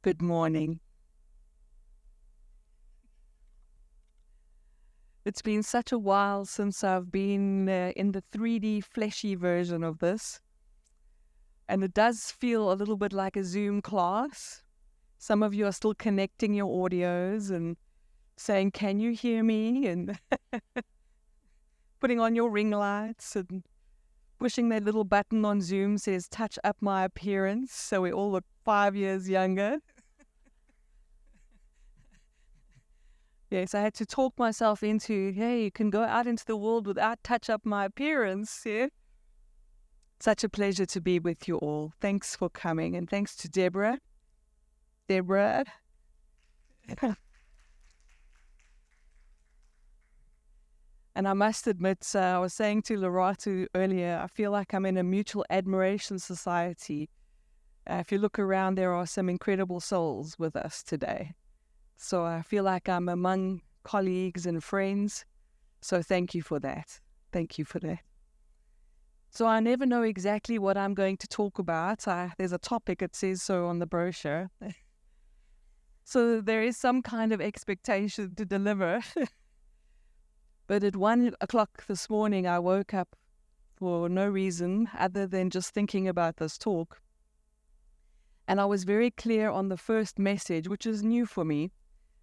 Good morning. It's been such a while since I've been in the 3D fleshy version of this, and it does feel a little bit like a Zoom class. Some of you are still connecting your audios and saying, "Can you hear me?" and putting on your ring lights and pushing that little button on Zoom says, "Touch up my appearance," so we all look 5 years younger. Yes, I had to talk myself into, hey, you can go out into the world without touch up my appearance. Yeah? Such a pleasure to be with you all. Thanks for coming, and thanks to Deborah. And I must admit, I was saying to Loratu earlier, I feel like I'm in a mutual admiration society. If you look around, there are some incredible souls with us today. So I feel like I'm among colleagues and friends. So thank you for that. Thank you for that. So I never know exactly what I'm going to talk about. There's a topic, it says so on the brochure. So there is some kind of expectation to deliver. But at 1 o'clock this morning, I woke up for no reason other than just thinking about this talk. And I was very clear on the first message, which is new for me,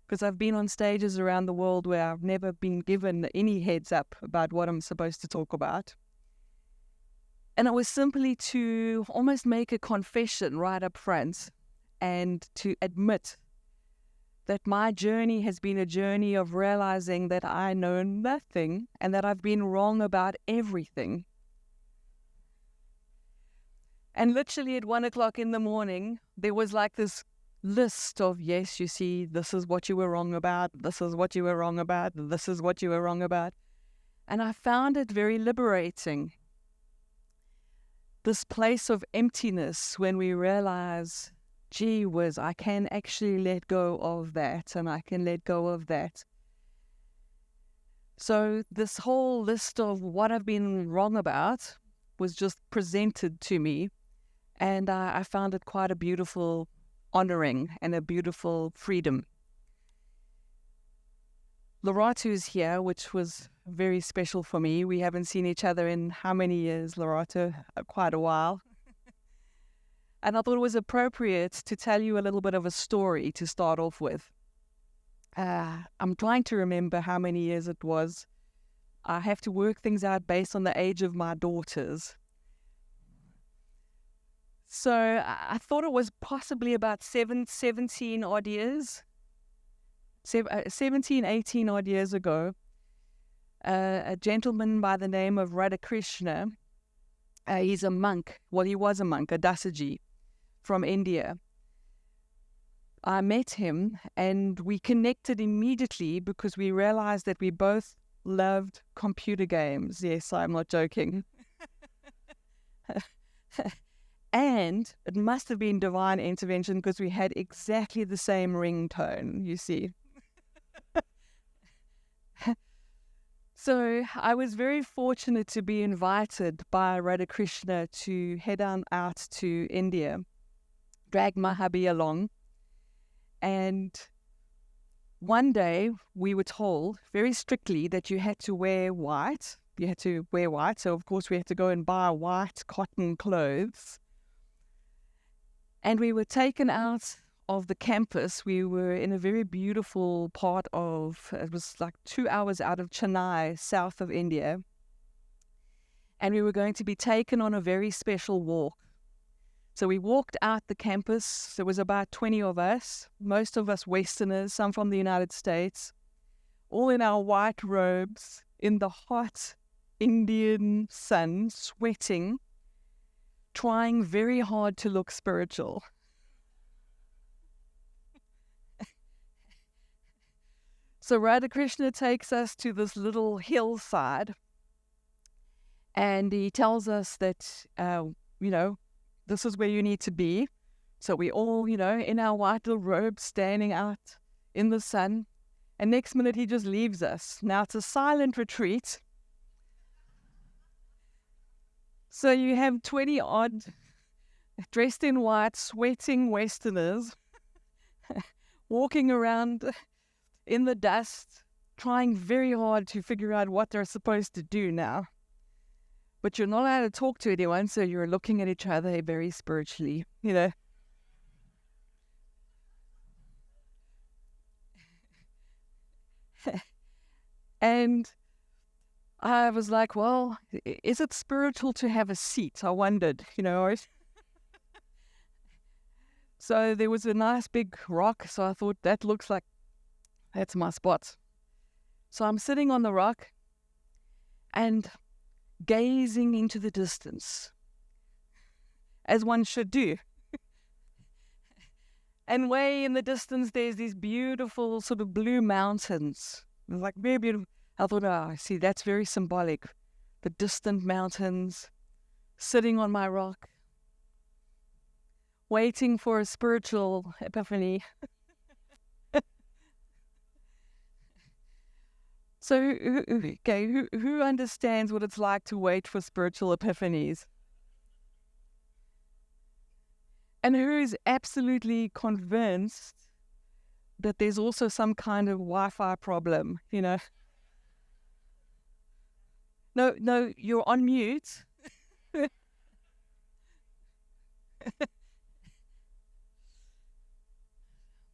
because I've been on stages around the world where I've never been given any heads up about what I'm supposed to talk about. And it was simply to almost make a confession right up front and to admit that my journey has been a journey of realizing that I know nothing and that I've been wrong about everything. And literally at 1 o'clock in the morning, there was like this list of, yes, you see, this is what you were wrong about, this is what you were wrong about, this is what you were wrong about. And I found it very liberating. This place of emptiness when we realize, gee whiz, I can actually let go of that and I can let go of that. So this whole list of what I've been wrong about was just presented to me, and I found it quite a beautiful honoring and a beautiful freedom. Loratu's here, which was very special for me. We haven't seen each other in how many years, Loratu? Quite a while. And I thought it was appropriate to tell you a little bit of a story to start off with. I'm trying to remember how many years it was. I have to work things out based on the age of my daughters. So I thought it was possibly about 17 odd years, 17, 18 odd years ago. A gentleman by the name of Radhakrishna, he's a monk. Well, he was a monk, a Dasaji from India. I met him and we connected immediately because we realized that we both loved computer games. Yes, I'm not joking. And it must have been divine intervention because we had exactly the same ringtone, you see. So I was very fortunate to be invited by Radhakrishna to head on out to India, drag my hubby along. And one day we were told very strictly that you had to wear white. You had to wear white. So of course we had to go and buy white cotton clothes. And we were taken out of the campus. We were in a very beautiful part of, it was like 2 hours out of Chennai, south of India. And we were going to be taken on a very special walk. So we walked out the campus. There was about 20 of us, most of us Westerners, some from the United States, all in our white robes in the hot Indian sun, sweating, trying very hard to look spiritual. So Radhakrishna takes us to this little hillside and he tells us that, this is where you need to be. So we all, in our white little robes standing out in the sun. And next minute he just leaves us. Now it's a silent retreat. So you have 20 odd dressed in white, sweating Westerners walking around in the dust, trying very hard to figure out what they're supposed to do now. But you're not allowed to talk to anyone, so you're looking at each other very spiritually, And I was like, well, is it spiritual to have a seat? I wondered, So there was a nice big rock, so I thought that looks like that's my spot. So I'm sitting on the rock and gazing into the distance, as one should do. And way in the distance, there's these beautiful sort of blue mountains. It's like very beautiful. I thought, I see, that's very symbolic. The distant mountains, sitting on my rock, waiting for a spiritual epiphany. So, who understands what it's like to wait for spiritual epiphanies? And who's absolutely convinced that there's also some kind of Wi-Fi problem, No, you're on mute.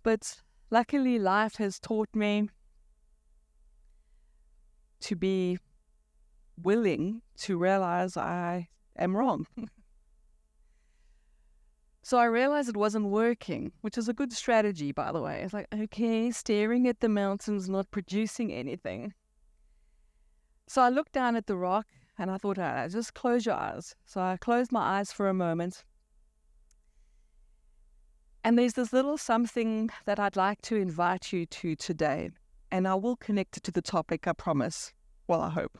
But luckily, life has taught me to be willing to realize I am wrong. So I realized it wasn't working, which is a good strategy, by the way. It's like, okay, staring at the mountains, not producing anything. So I looked down at the rock and I thought, just close your eyes. So I closed my eyes for a moment. And there's this little something that I'd like to invite you to today. And I will connect it to the topic, I promise. Well, I hope.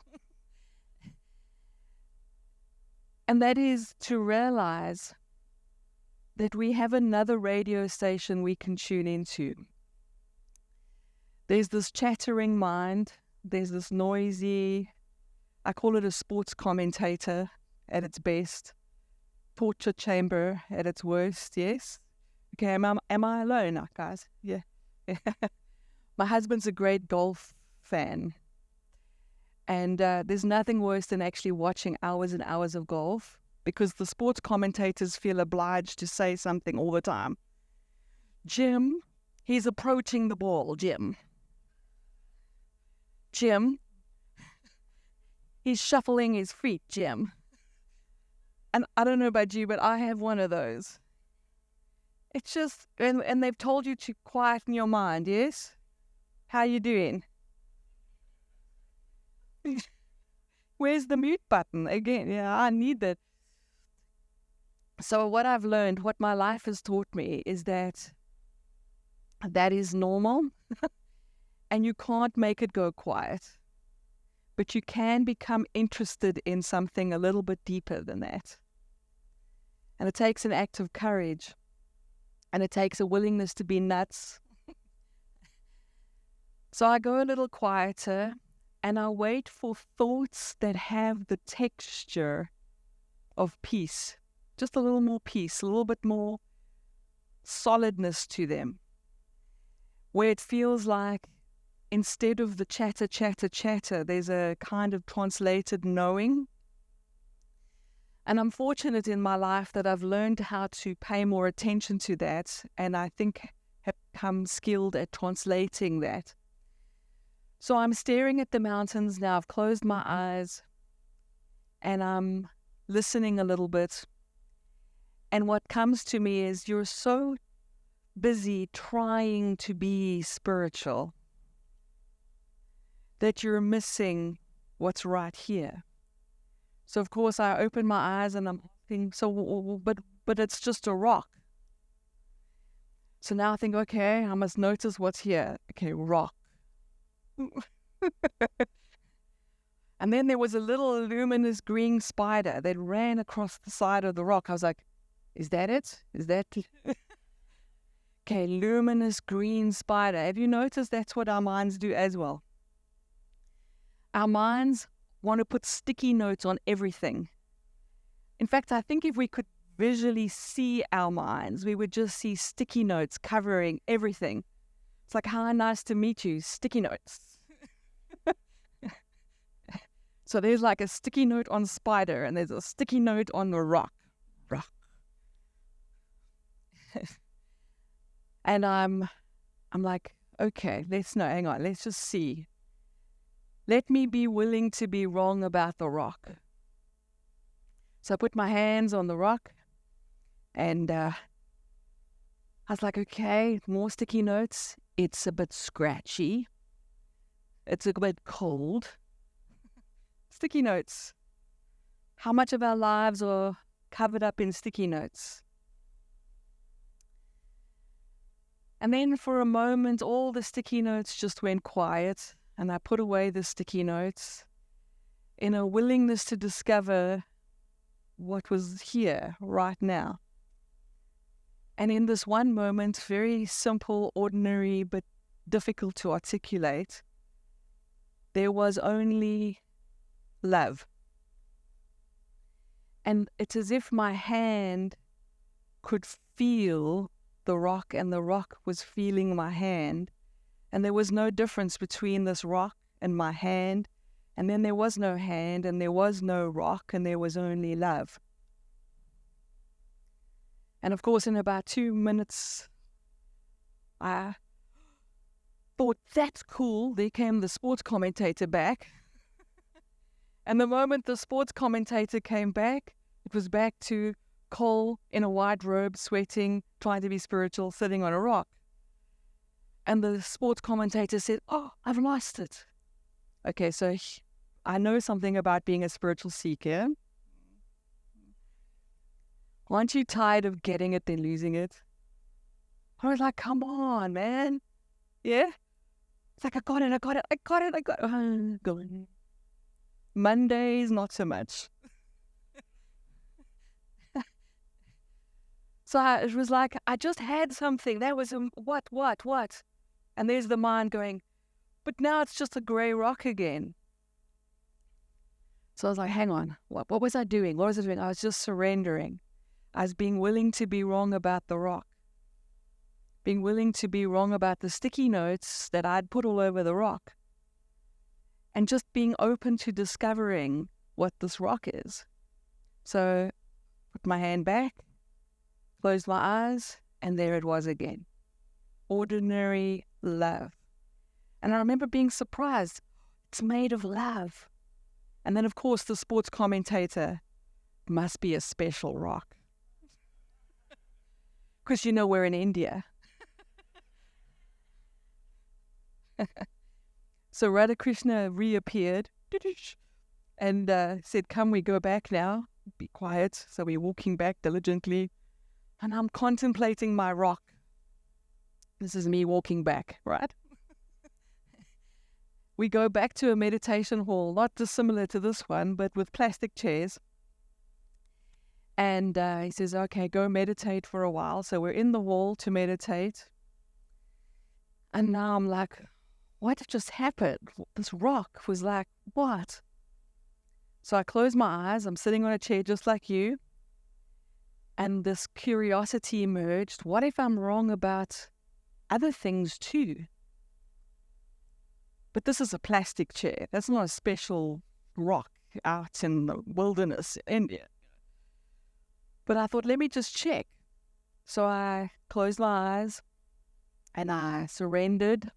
And that is to realize that we have another radio station we can tune into. There's this chattering mind. There's this noisy, I call it a sports commentator at its best, torture chamber at its worst, yes? Okay, am I alone, guys? Yeah. My husband's a great golf fan. And there's nothing worse than actually watching hours and hours of golf, because the sports commentators feel obliged to say something all the time. Jim, he's approaching the ball, Jim, he's shuffling his feet, Jim. And I don't know about you, but I have one of those. It's just, and they've told you to quieten your mind, yes? How you doing? Where's the mute button? Again, yeah, I need that. So what I've learned, what my life has taught me, is that is normal. And you can't make it go quiet. But you can become interested in something a little bit deeper than that. And it takes an act of courage. And it takes a willingness to be nuts. So I go a little quieter and I wait for thoughts that have the texture of peace. Just a little more peace, a little bit more solidness to them. Where it feels like instead of the chatter, there's a kind of translated knowing. And I'm fortunate in my life that I've learned how to pay more attention to that, and I think have become skilled at translating that. So I'm staring at the mountains now. I've closed my eyes, and I'm listening a little bit. And what comes to me is you're so busy trying to be spiritual that you're missing what's right here. So of course I open my eyes and I'm thinking, but it's just a rock. So now I think, okay, I must notice what's here. Okay, rock. And then there was a little luminous green spider that ran across the side of the rock. I was like, is that it? Is that... Okay, luminous green spider. Have you noticed that's what our minds do as well? Our minds want to put sticky notes on everything. In fact, I think if we could visually see our minds. We would just see sticky notes covering everything. It's like, hi, nice to meet you, sticky notes. So there's like a sticky note on spider, and there's a sticky note on the rock. And I'm like, okay, hang on, let's just see. Let me be willing to be wrong about the rock. So I put my hands on the rock, and I was like, okay, more sticky notes. It's a bit scratchy. It's a bit cold. Sticky notes. How much of our lives are covered up in sticky notes? And then for a moment, all the sticky notes just went quiet, and I put away the sticky notes in a willingness to discover what was here right now. And in this one moment, very simple, ordinary, but difficult to articulate, there was only love. And it's as if my hand could feel the rock, and the rock was feeling my hand. And there was no difference between this rock and my hand. And then there was no hand, and there was no rock, and there was only love. And of course, in about 2 minutes, I thought, that's cool. There came the sports commentator back. And the moment the sports commentator came back, it was back to Cole in a white robe, sweating, trying to be spiritual, sitting on a rock. And the sports commentator said, oh, I've lost it. Okay, so I know something about being a spiritual seeker. Aren't you tired of getting it then losing it? I was like, come on, man. Yeah? It's like, I got it. Going. Mondays, not so much. So it was like, I just had something. That was what? And there's the mind going, but now it's just a grey rock again. So I was like, hang on, what was I doing? What was I doing? I was just surrendering. I was being willing to be wrong about the rock. Being willing to be wrong about the sticky notes that I'd put all over the rock. And just being open to discovering what this rock is. So put my hand back, closed my eyes, and there it was again. Ordinary love. And I remember being surprised. It's made of love. And then, of course, the sports commentator must be a special rock. Because you know we're in India. So Radhakrishna reappeared and said, come, we go back now. Be quiet. So we're walking back diligently. And I'm contemplating my rock. This is me walking back, right? We go back to a meditation hall, not dissimilar to this one, but with plastic chairs. And he says, okay, go meditate for a while. So we're in the hall to meditate. And now I'm like, what just happened? This rock was like, what? So I close my eyes. I'm sitting on a chair just like you. And this curiosity emerged. What if I'm wrong about other things too? But this is a plastic chair. That's not a special rock out in the wilderness in India. But I thought, let me just check. So I closed my eyes and I surrendered.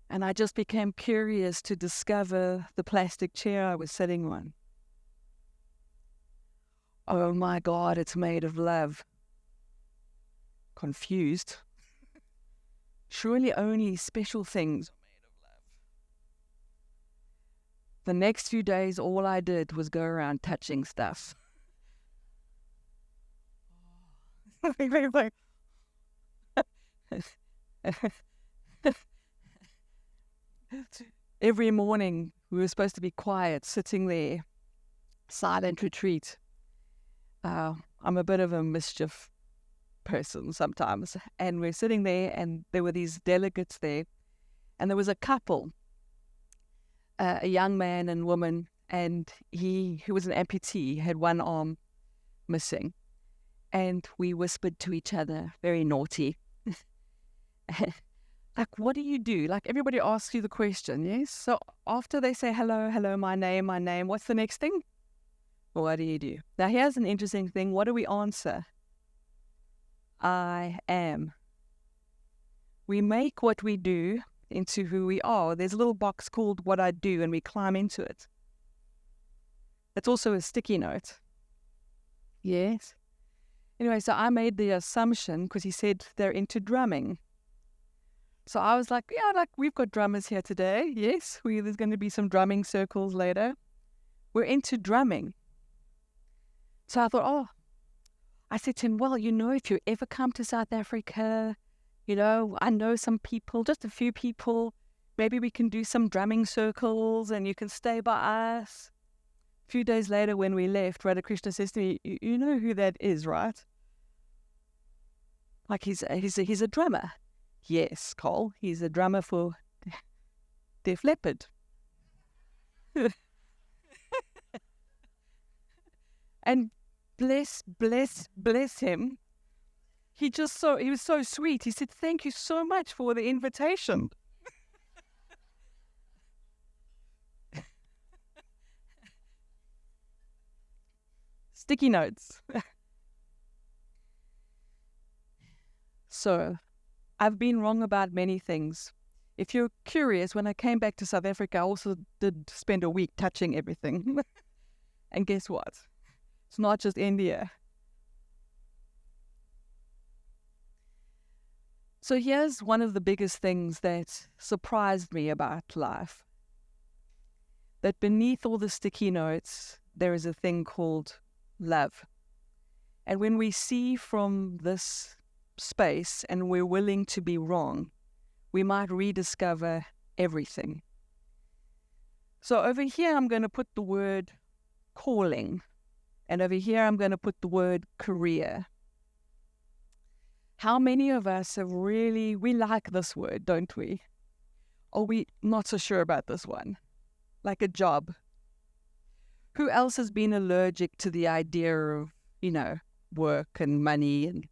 And I just became curious to discover the plastic chair I was sitting on. Oh my God, it's made of love. Confused. Surely only special things are made of love. The next few days, all I did was go around touching stuff. Every morning, we were supposed to be quiet, sitting there, silent retreat. I'm a bit of a mischief person sometimes. And we're sitting there, and there were these delegates there. And there was a couple, a young man and woman, and he was an amputee, had one arm. missing. And we whispered to each other, very naughty. Like, what do you do? Like, everybody asks you the question, yes? So after they say, hello, my name, what's the next thing? What do you do? Now, here's an interesting thing. What do we answer? I am. We make what we do into who we are. There's a little box called what I do, and we climb into it. It's also a sticky note. Yes. Anyway, so I made the assumption, because he said they're into drumming. So I was like, yeah, like we've got drummers here today. Yes, there's going to be some drumming circles later. We're into drumming. So I thought, I said to him, well, if you ever come to South Africa, I know some people, just a few people. Maybe we can do some drumming circles and you can stay by us. A few days later when we left, Radhakrishna says to me, you know who that is, right? Like he's a drummer. Yes, Cole, he's a drummer for Def Leppard. And bless him. He was so sweet. He said, thank you so much for the invitation. Sticky notes. So, I've been wrong about many things. If you're curious, when I came back to South Africa, I also did spend a week touching everything. And guess what? It's not just India. So here's one of the biggest things that surprised me about life. That beneath all the sticky notes, there is a thing called love. And when we see from this space and we're willing to be wrong, we might rediscover everything. So over here, I'm going to put the word calling. And over here, I'm going to put the word career. How many of us we like this word, don't we? Or we not so sure about this one? Like a job. Who else has been allergic to the idea of, work and money and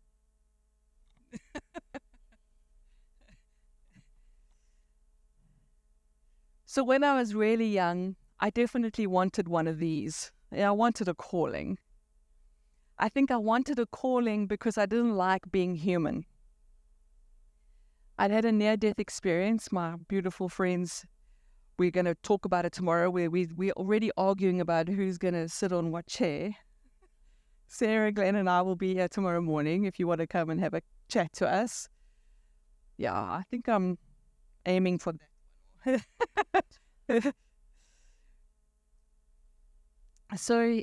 So when I was really young, I definitely wanted one of these. I wanted a calling. I think I wanted a calling because I didn't like being human. I'd had a near-death experience. My beautiful friends, we're going to talk about it tomorrow, where we're already arguing about who's going to sit on what chair. Sarah, Glenn, and I will be here tomorrow morning if you want to come and have a chat to us. Yeah, I think I'm aiming for that. So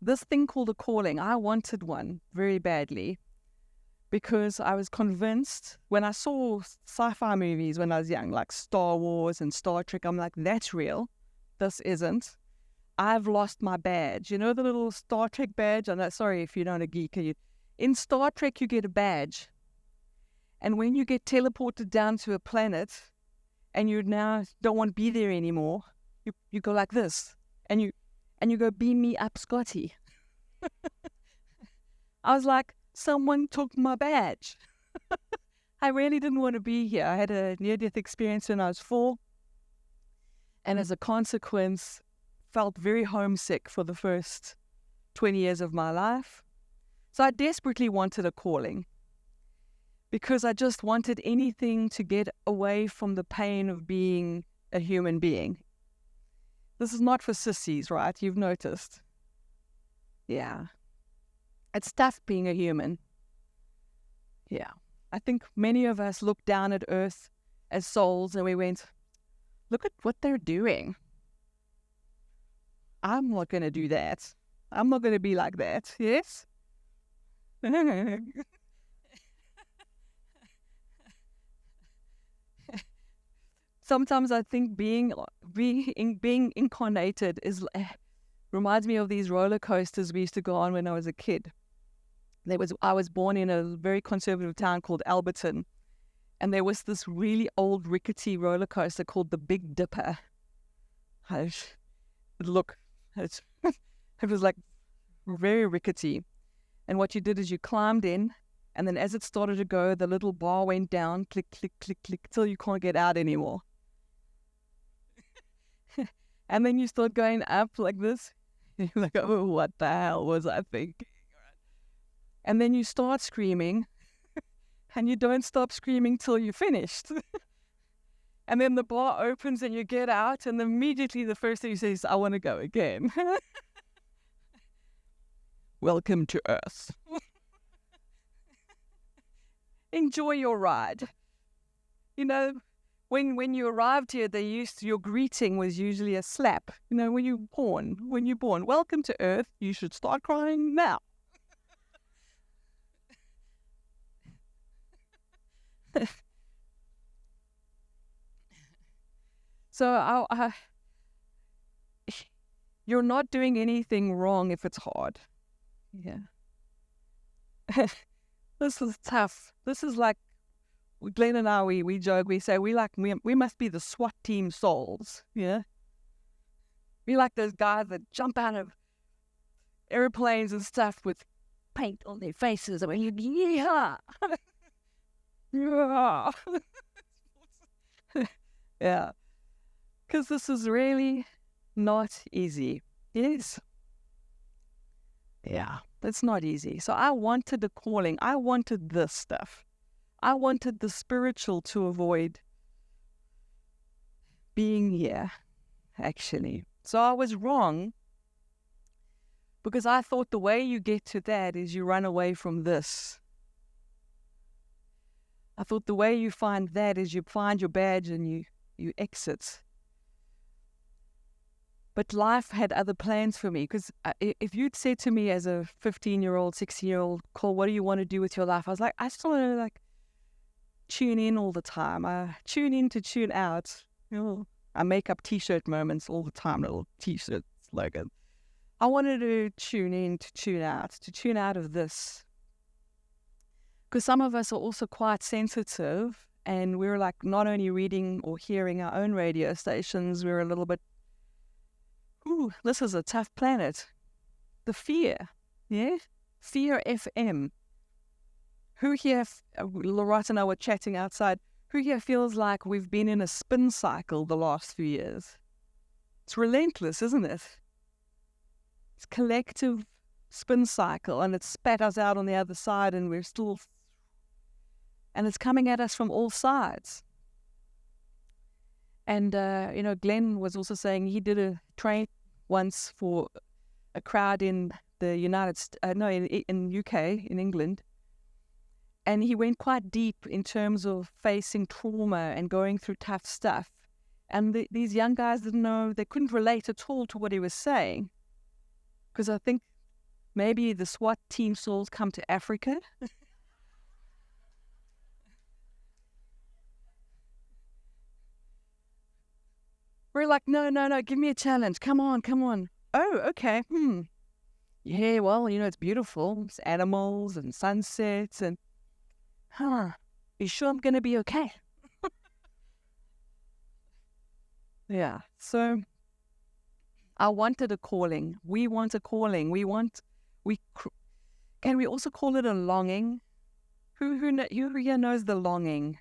this thing called a calling, I wanted one very badly because I was convinced when I saw sci-fi movies when I was young, like Star Wars and Star Trek, I'm like, that's real. This isn't. I've lost my badge. You know the little Star Trek badge? I'm not sorry if you're not a geek. In Star Trek, you get a badge. And when you get teleported down to a planet and you now don't want to be there anymore, you go like this. And you go, beam me up, Scotty. I was like, someone took my badge. I really didn't want to be here. I had a near-death experience when I was 4. And as a consequence, felt very homesick for the first 20 years of my life. So I desperately wanted a calling because I just wanted anything to get away from the pain of being a human being. This is not for sissies, right? You've noticed. Yeah. It's tough being a human. Yeah. I think many of us look down at Earth as souls and we went, look at what they're doing. I'm not going to do that. I'm not going to be like that. Yes? Sometimes I think being incarnated reminds me of these roller coasters we used to go on when I was a kid. I was born in a very conservative town called Alberton, and there was this really old rickety roller coaster called the Big Dipper. It was like very rickety. And what you did is you climbed in, and then as it started to go, the little bar went down, click, click, click, click, till you can't get out anymore. And then you start going up like this. You're like, oh, what the hell was I thinking? And then you start screaming, and you don't stop screaming till you're finished. And then the bar opens and you get out, and immediately the first thing you say is, I want to go again. Welcome to Earth. Enjoy your ride. You know, when you arrived here, your greeting was usually a slap. You know, when you're born, welcome to Earth, you should start crying now. So you're not doing anything wrong if it's hard. Yeah. This is tough. This is like, Glenn and I, we joke, we say we must be the SWAT team souls. Yeah. We like those guys that jump out of airplanes and stuff with paint on their faces. I mean, yeah. Yeah. Yeah. Because this is really not easy. It is. Yeah, it's not easy. So I wanted the calling. I wanted this stuff. I wanted the spiritual to avoid being here, actually. So I was wrong, because I thought the way you get to that is you run away from this. I thought the way you find that is you find your badge and you exit. But life had other plans for me, because if you'd said to me as a 15-year-old, 16-year-old, Cole, what do you want to do with your life? I was like, I just want to tune in all the time. I tune in to tune out. I make up T-shirt moments all the time, little T-shirt slogan. I wanted to tune in to tune out of this. Because some of us are also quite sensitive, and we're not only reading or hearing our own radio stations, we're a little bit, this is a tough planet. The fear, yeah? Fear FM. Who here, Loretta and I were chatting outside, who here feels like we've been in a spin cycle the last few years? It's relentless, isn't it? It's collective spin cycle, and it spat us out on the other side, and we're still, and it's coming at us from all sides. And, Glenn was also saying he did a train once for a crowd in the in UK, in England. And he went quite deep in terms of facing trauma and going through tough stuff. And these young guys didn't know, they couldn't relate at all to what he was saying. Because I think maybe the SWAT team souls come to Africa. We're like, no, give me a challenge. Come on. Oh, okay. Yeah, well, it's beautiful. It's animals and sunsets and, you sure I'm going to be okay? Yeah, so I wanted a calling. We want a calling. Can we also call it a longing? Who here knows the longing?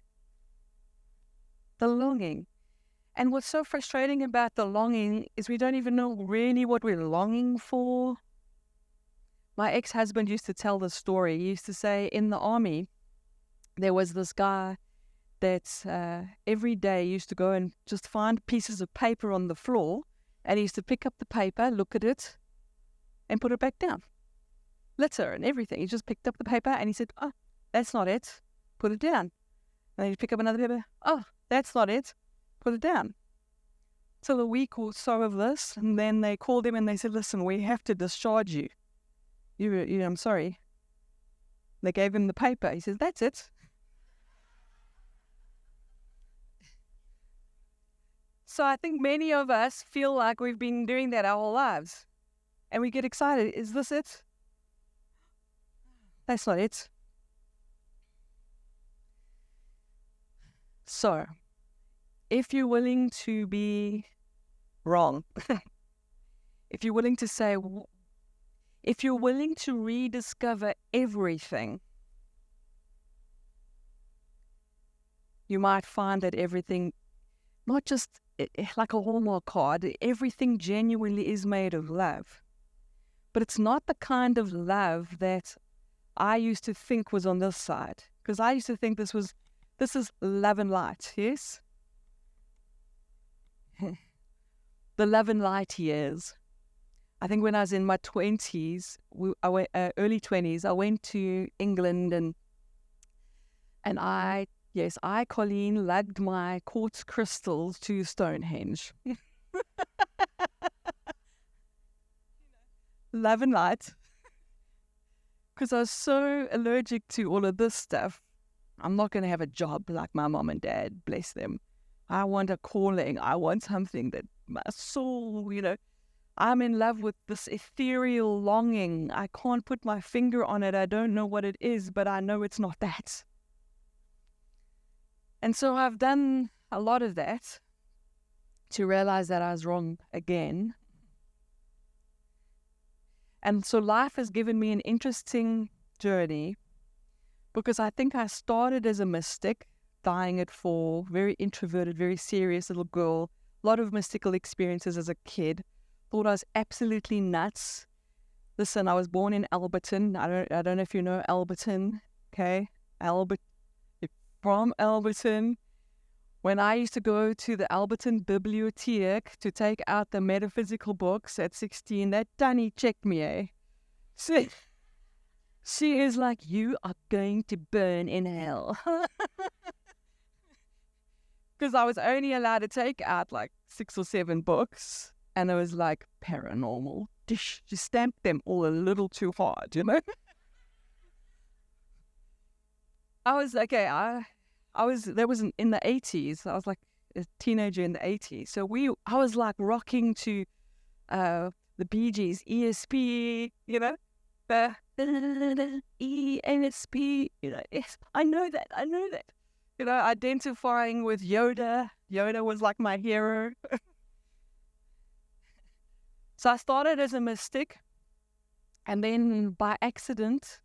The longing. And what's so frustrating about the longing is we don't even know really what we're longing for. My ex-husband used to tell this story. He used to say in the army, there was this guy that every day used to go and just find pieces of paper on the floor, and he used to pick up the paper, look at it, and put it back down. Litter and everything. He just picked up the paper and he said, oh, that's not it. Put it down. And then he'd pick up another paper. Oh, that's not it. Put it down. Till a week or so of this, and then they called him and they said, listen, we have to discharge you. I'm sorry. They gave him the paper. He says, that's it. So I think many of us feel like we've been doing that our whole lives. And we get excited. Is this it? That's not it. So, if you're willing to be wrong, if you're willing to say, If you're willing to rediscover everything, you might find that everything, not just like a Hallmark card, everything genuinely is made of love. But it's not the kind of love that I used to think was on this side. Because I used to think this is love and light, yes? The love and light years. I think when I was in my 20s, early 20s, I went to England and I, Colleen, lugged my quartz crystals to Stonehenge. Love and light. Because I was so allergic to all of this stuff. I'm not going to have a job like my mom and dad, bless them. I want a calling. I want something that my soul, I'm in love with this ethereal longing. I can't put my finger on it. I don't know what it is, but I know it's not that. And so I've done a lot of that to realize that I was wrong again. And so life has given me an interesting journey because I think I started as a mystic, dying at 4, very introverted, very serious little girl, a lot of mystical experiences as a kid. Thought I was absolutely nuts. Listen, I was born in Alberton. I don't know if you know Alberton, okay? From Alberton. When I used to go to the Alberton Bibliotheek to take out the metaphysical books at 16, that Danny checked me, eh? She is like, you are going to burn in hell. Because I was only allowed to take out like 6 or 7 books. And it was like paranormal. She stamped them all a little too hard, I was okay. That was in the 80s. I was like a teenager in the 80s. So I was like rocking to the Bee Gees, ESP, the ESP, yes, I know that. Identifying with Yoda. Yoda was like my hero. So I started as a mystic, and then by accident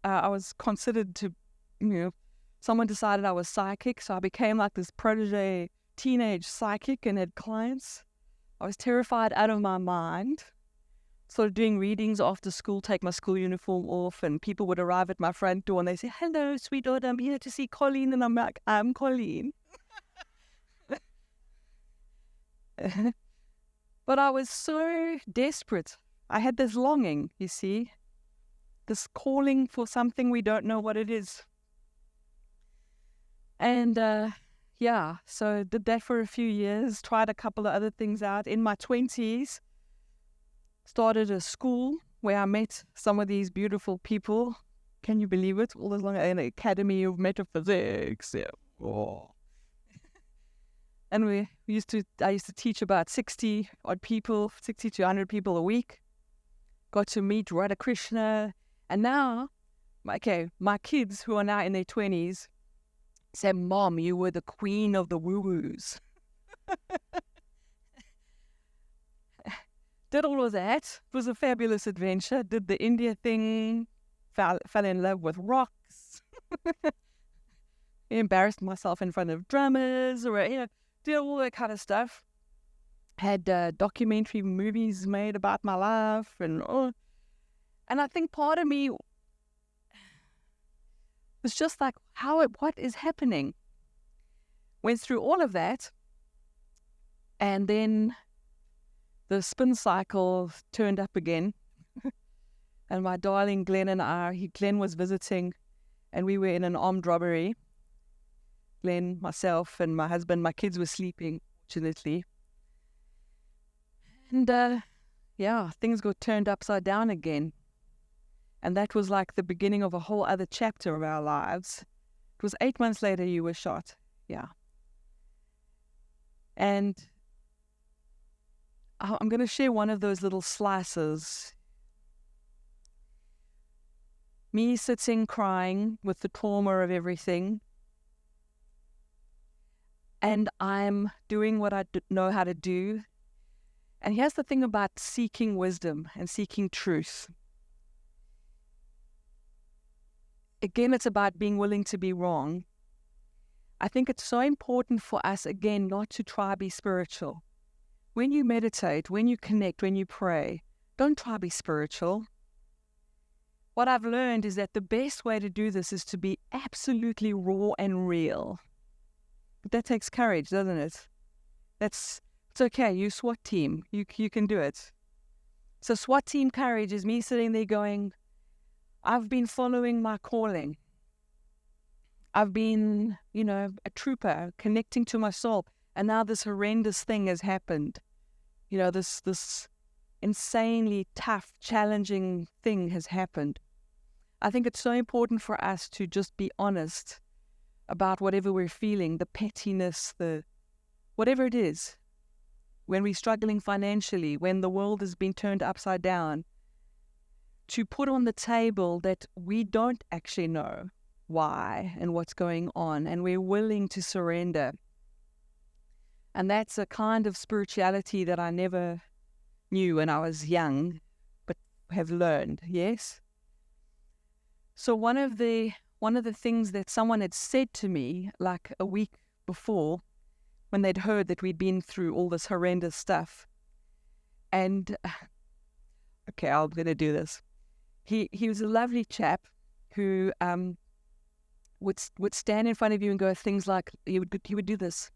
I was considered to, someone decided I was psychic, so I became like this protege teenage psychic and had clients. I was terrified out of my mind. Started doing readings after school, take my school uniform off, and people would arrive at my front door and they say, hello, sweetheart, I'm here to see Colleen. And I'm like, I'm Colleen. But I was so desperate. I had this longing, you see, this calling for something we don't know what it is. And so did that for a few years, tried a couple of other things out. In my 20s, started a school where I met some of these beautiful people. Can you believe it? All along an academy of metaphysics. Yeah. Oh. And I used to teach about 60 odd people, 60 to 100 people a week. Got to meet Radha Krishna. And now, my kids who are now in their 20s say, Mom, you were the queen of the woo-woos. Did all of that. It was a fabulous adventure. Did the India thing. Fell in love with rocks. Embarrassed myself in front of drummers. Or, did all that kind of stuff. Had documentary movies made about my life. And I think part of me was just like, what is happening? Went through all of that. And then the spin cycle turned up again. And my darling Glenn was visiting, and we were in an armed robbery. Glenn, myself, and my husband, my kids were sleeping, fortunately. And things got turned upside down again. And that was like the beginning of a whole other chapter of our lives. It was 8 months later you were shot. Yeah. And I'm going to share one of those little slices. Me sitting crying with the trauma of everything. And I'm doing what I know how to do. And here's the thing about seeking wisdom and seeking truth. Again, it's about being willing to be wrong. I think it's so important for us, again, not to try to be spiritual. When you meditate, when you connect, when you pray, don't try to be spiritual. What I've learned is that the best way to do this is to be absolutely raw and real. But that takes courage, doesn't it? It's okay, you SWAT team, you can do it. So SWAT team courage is me sitting there going, I've been following my calling. I've been, a trooper, connecting to my soul. And now this horrendous thing has happened. This insanely tough, challenging thing has happened. I think it's so important for us to just be honest about whatever we're feeling, the pettiness, whatever it is. When we're struggling financially, when the world has been turned upside down, to put on the table that we don't actually know why and what's going on, and we're willing to surrender. And that's a kind of spirituality that I never knew when I was young, but have learned, yes? So one of the things that someone had said to me like a week before, when they'd heard that we'd been through all this horrendous stuff, and okay, I'm going to do this. He was a lovely chap who would stand in front of you and go things like, he would do this.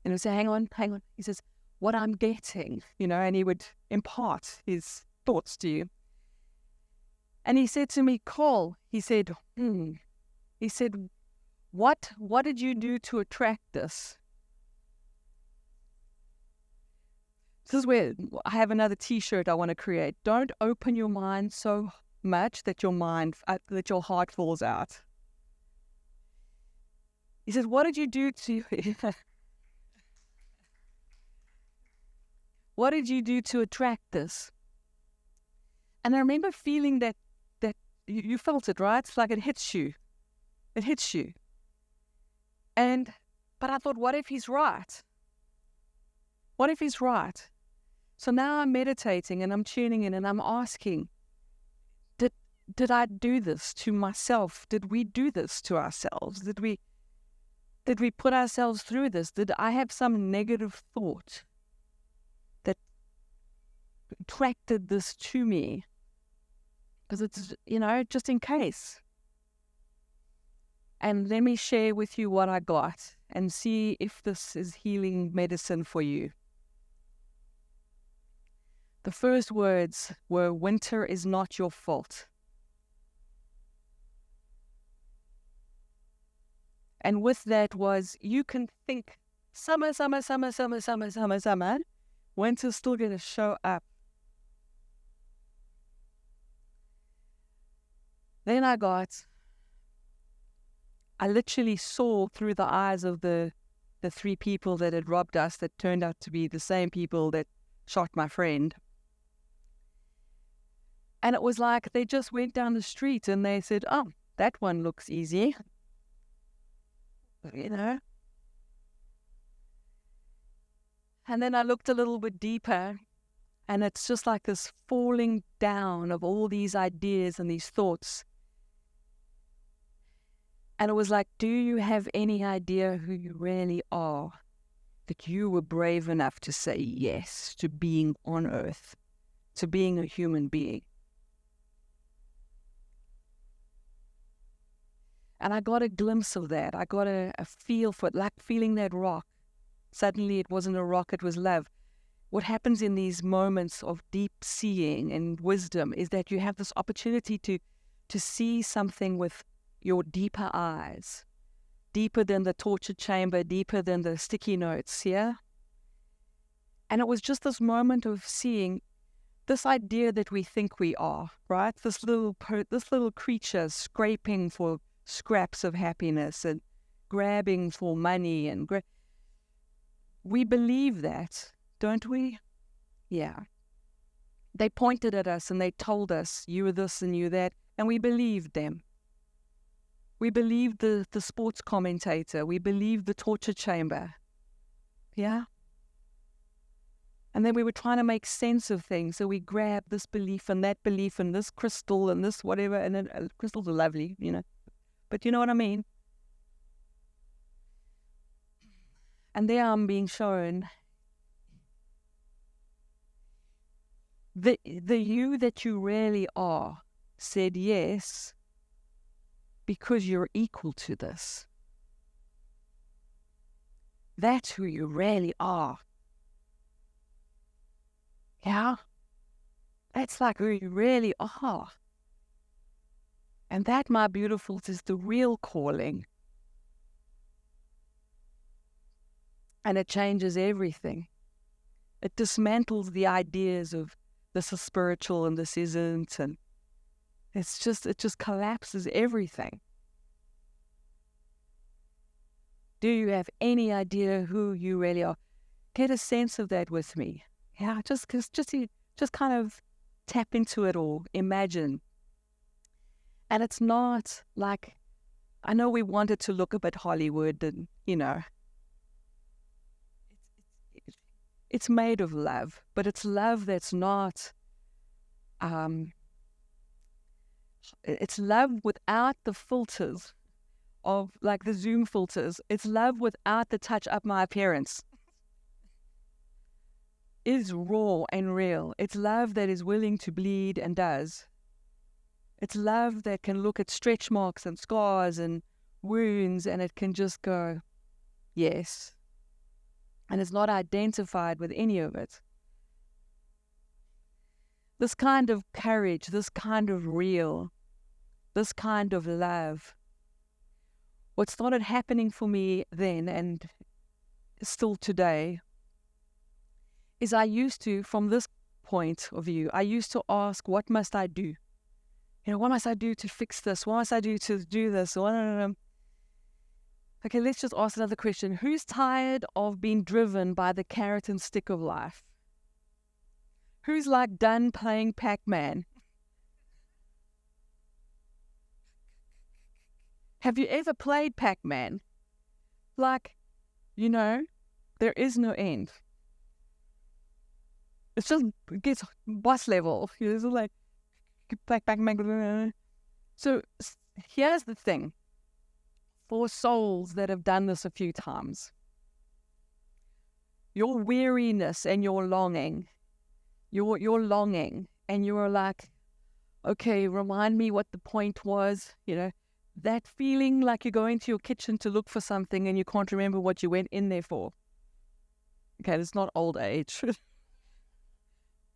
And he would say, hang on. He says, what I'm getting, and he would impart his thoughts to you. And he said to me, Cole, he said, what did you do to attract this? This is where I have another T-shirt I want to create. Don't open your mind so much that your heart falls out. He says, what did you do to what did you do to attract this? And I remember feeling that you felt it, right? It's like it hits you. It hits you. But I thought, what if he's right? What if he's right? So now I'm meditating and I'm tuning in and I'm asking, did I do this to myself? Did we do this to ourselves? Did we put ourselves through this? Did I have some negative thought that attracted this to me? Because it's, just in case. And let me share with you what I got and see if this is healing medicine for you. The first words were, winter is not your fault. And with that was, you can think summer, winter's still going to show up. Then I literally saw through the eyes of the three people that had robbed us that turned out to be the same people that shot my friend. And it was like they just went down the street and they said, oh, that one looks easy. And then I looked a little bit deeper, and it's just like this falling down of all these ideas and these thoughts. And it was like, do you have any idea who you really are? That you were brave enough to say yes to being on earth, to being a human being. And I got a glimpse of that. I got a feel for it, like feeling that rock. Suddenly it wasn't a rock, it was love. What happens in these moments of deep seeing and wisdom is that you have this opportunity to see something with your deeper eyes, deeper than the torture chamber, deeper than the sticky notes, yeah? And it was just this moment of seeing this idea that we think we are, right? This little creature scraping for scraps of happiness and grabbing for money and we believe that, don't we? Yeah. They pointed at us and they told us you were this and you that, and we believed them. We believed the sports commentator. We believed the torture chamber. Yeah? And then we were trying to make sense of things. So we grabbed this belief and that belief and this crystal and this whatever. And then crystals are lovely, But you know what I mean? And there I'm being shown the you that you really are said yes because you're equal to this. That's who you really are. Yeah? That's like who you really are. And that, my beautifuls, is the real calling. And it changes everything. It dismantles the ideas of this is spiritual and this isn't, and it just collapses everything. Do you have any idea who you really are? Get a sense of that with me. Yeah, just kind of tap into it all, imagine. And it's not like, I know we want it to look a bit Hollywood and, it's made of love, but it's love that's not, it's love without the filters of like the Zoom filters. It's love without the touch up my appearance. Is raw and real. It's love that is willing to bleed and does. It's love that can look at stretch marks and scars and wounds and it can just go, yes. And it's not identified with any of it. This kind of courage, this kind of real, this kind of love. What started happening for me then and still today is I used to, from this point of view, I used to ask, what must I do? What must I do to fix this? What must I do to do this? Okay, let's just ask another question. Who's tired of being driven by the carrot and stick of life? Who's like done playing Pac-Man? Have you ever played Pac-Man? Like, there is no end. It's just, it gets boss level. It's like, Pac-Man. So here's the thing. For souls that have done this a few times, your weariness and your longing, your longing, and you're like, okay, remind me what the point was, that feeling like you go into your kitchen to look for something and you can't remember what you went in there for. Okay, it's not old age.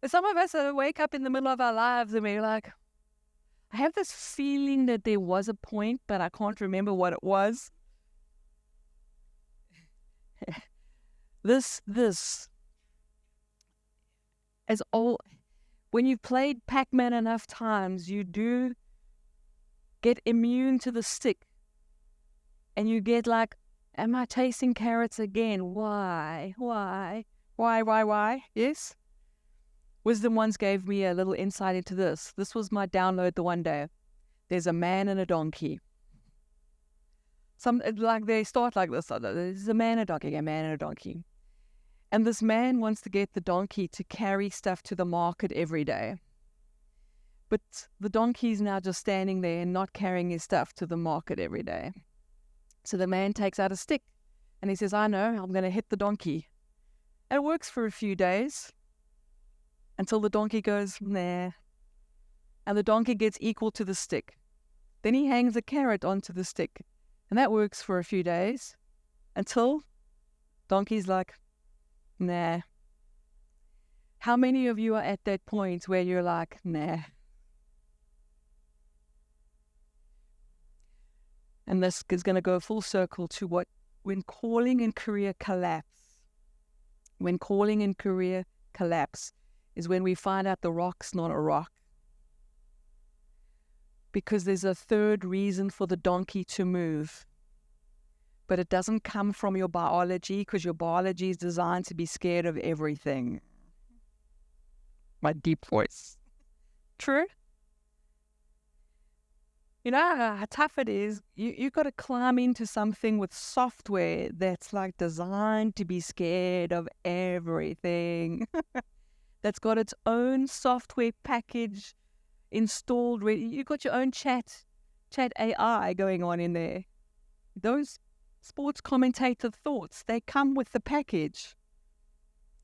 Some of us wake up in the middle of our lives and we're like, I have this feeling that there was a point, but I can't remember what it was. This as all, when you've played Pac-Man enough times, you do get immune to the stick. And you get like, am I chasing carrots again? Why? Yes? Wisdom once gave me a little insight into this. This was my download the one day. There's a man and a donkey. They start like this. There's a man and a donkey, a man and a donkey. And this man wants to get the donkey to carry stuff to the market every day. But the donkey's now just standing there and not carrying his stuff to the market every day. So the man takes out a stick and he says, I know, I'm going to hit the donkey. And it works for a few days until the donkey goes, nah. And the donkey gets equal to the stick. Then he hangs a carrot onto the stick. And that works for a few days until donkey's like, nah. How many of you are at that point where you're like, nah? And this is going to go full circle to when calling and career collapse. When calling and career collapse is when we find out the rock's not a rock. Because there's a third reason for the donkey to move. But it doesn't come from your biology, because your biology is designed to be scared of everything. My deep voice. True? You know how tough it is? You got to climb into something with software that's like designed to be scared of everything. That's got its own software package installed. You got your own chat AI going on in there. Those sports commentator thoughts, they come with the package.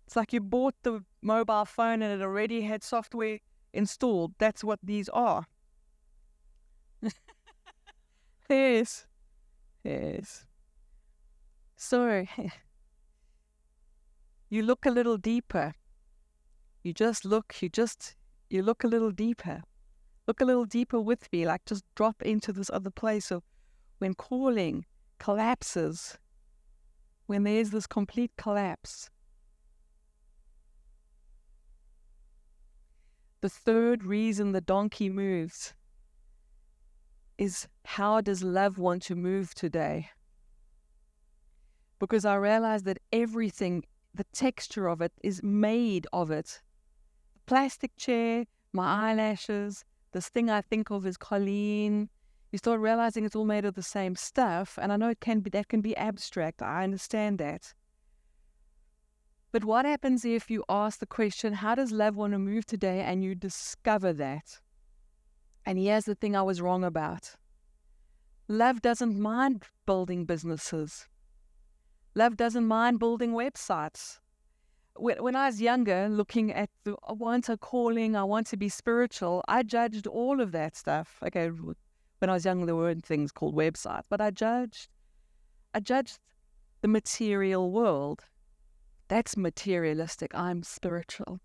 It's like you bought the mobile phone and it already had software installed. That's what these are. Yes. So, you look a little deeper. You look a little deeper. Look a little deeper with me, like just drop into this other place. So when calling collapses, when there's this complete collapse, the third reason the donkey moves is, how does love want to move today? Because I realize that everything, the texture of it is made of it. The plastic chair, my eyelashes, this thing I think of as Colleen. You start realizing it's all made of the same stuff, and I know that can be abstract. I understand that. But what happens if you ask the question, how does love want to move today, and you discover that? And here's the thing I was wrong about. Love doesn't mind building businesses. Love doesn't mind building websites. When I was younger, looking at I want a calling, I want to be spiritual, I judged all of that stuff. Okay, when I was young, there weren't things called websites, but I judged the material world. That's materialistic. I'm spiritual.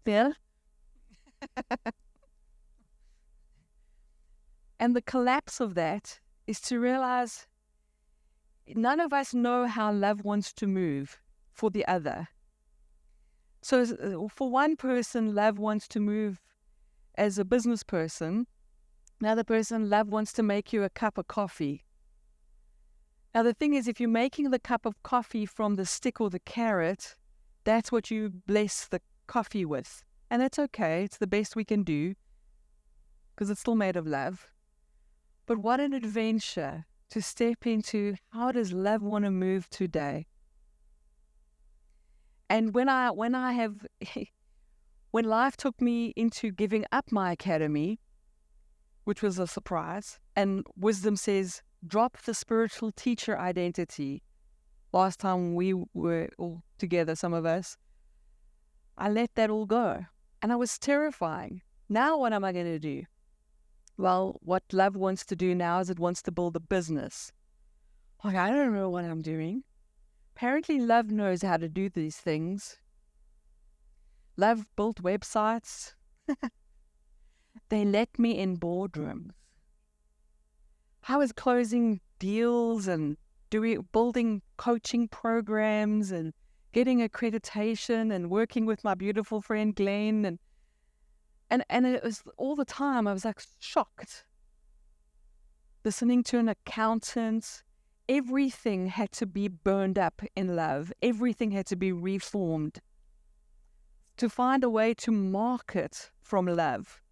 Yeah? And the collapse of that is to realize none of us know how love wants to move for the other. So for one person, love wants to move as a business person. Another person, love wants to make you a cup of coffee. Now the thing is, if you're making the cup of coffee from the stick or the carrot, that's what you bless the coffee with. And that's okay. It's the best we can do because it's still made of love. But what an adventure to step into. How does love want to move today? And when life took me into giving up my academy, which was a surprise, and wisdom says, drop the spiritual teacher identity. Last time we were all together, some of us, I let that all go. And I was terrifying. Now what am I going to do? Well, what love wants to do now is it wants to build a business. Like, I don't know what I'm doing. Apparently love knows how to do these things. Love built websites. They let me in boardrooms. I was closing deals and building coaching programs and getting accreditation and working with my beautiful friend Glenn, and it was all the time I was like shocked. Listening to an accountant, everything had to be burned up in love. Everything had to be reformed to find a way to market from love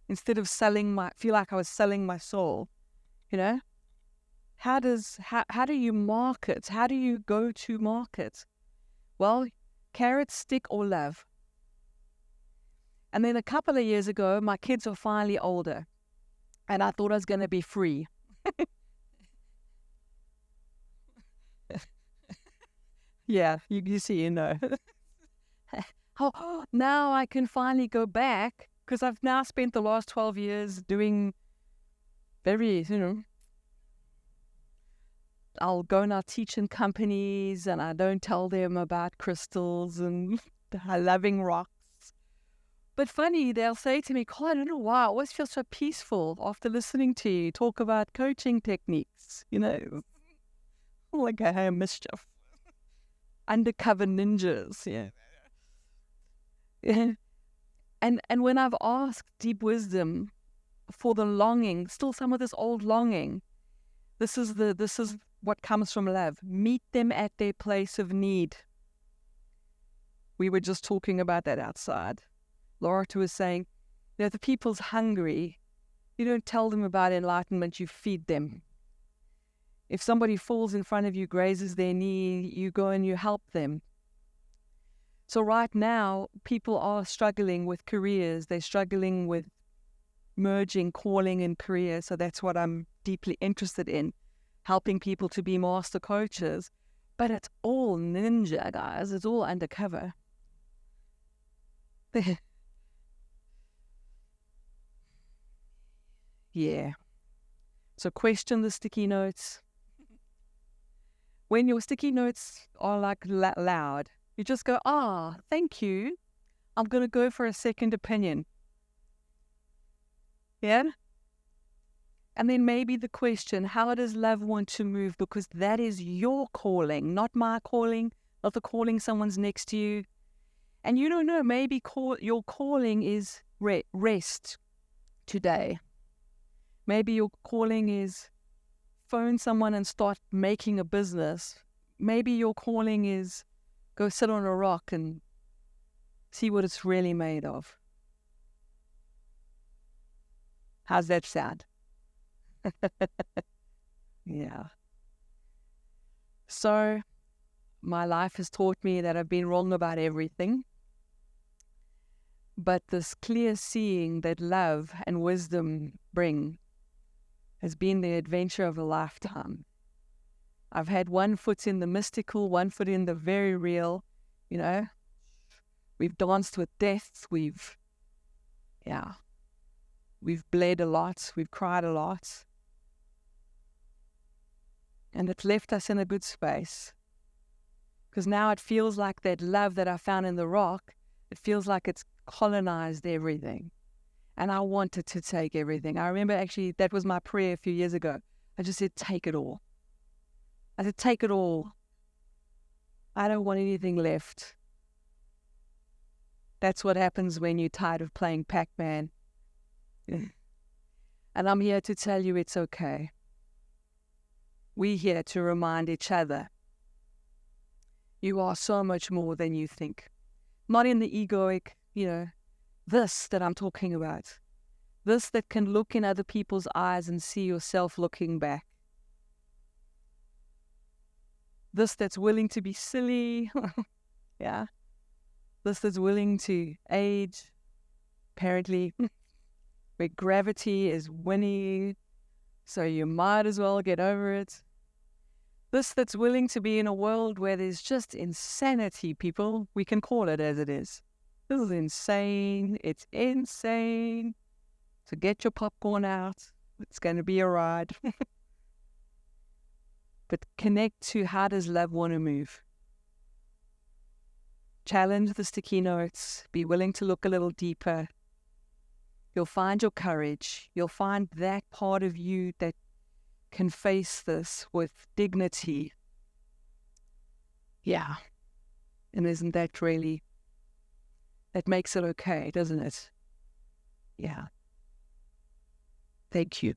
instead of feel like I was selling my soul. You know, how do you market? How do you go to market? Well, carrot, stick, or love. And then a couple of years ago, my kids were finally older, and I thought I was going to be free. Yeah, you see, you know. Oh, now I can finally go back because I've now spent the last 12 years doing I'll go and I'll teach in companies and I don't tell them about crystals and loving rocks. But funny, they'll say to me, Colin, I don't know why, I always feel so peaceful after listening to you talk about coaching techniques, like I have mischief. Undercover ninjas, yeah. And when I've asked deep wisdom for the longing, still some of this old longing, this is what comes from love. Meet them at their place of need. We were just talking about that outside. Laura was saying, the people's hungry, You don't tell them about enlightenment, you feed them. If somebody falls in front of you, grazes their knee, you go and you help them. So right now, people are struggling with careers. They're struggling with merging calling and career. So that's what I'm deeply interested in, helping people to be master coaches. But it's all ninja, guys. It's all undercover. Yeah. So question the sticky notes. When your sticky notes are like loud, you just go, thank you. I'm going to go for a second opinion. Yeah? And then maybe the question, how does love want to move? Because that is your calling, not my calling, not the calling someone's next to you. And you don't know, maybe your calling is rest today. Maybe your calling is phone someone and start making a business. Maybe your calling is go sit on a rock and see what it's really made of. How's that sound? Yeah. So my life has taught me that I've been wrong about everything. But this clear seeing that love and wisdom bring has been the adventure of a lifetime. I've had one foot in the mystical, one foot in the very real, you know. We've danced with death. We've bled a lot. We've cried a lot. And it's left us in a good space. Because now it feels like that love that I found in the rock, it feels like it's colonized everything. And I wanted to take everything. I remember actually that was my prayer a few years ago. I just said, take it all. I said, take it all. I don't want anything left. That's what happens when you're tired of playing Pac-Man. And I'm here to tell you it's okay. We're here to remind each other. You are so much more than you think. Not in the egoic, this that I'm talking about. This that can look in other people's eyes and see yourself looking back. This that's willing to be silly. Yeah. This that's willing to age. Apparently, where gravity is winning, so you might as well get over it. This that's willing to be in a world where there's just insanity, people. We can call it as it is. This is insane. It's insane. So get your popcorn out. It's going to be a ride. But connect to how does love want to move. Challenge the sticky notes. Be willing to look a little deeper. You'll find your courage. You'll find that part of you that can face this with dignity. Yeah. And isn't that really, that makes it okay, doesn't it? Yeah. Thank you.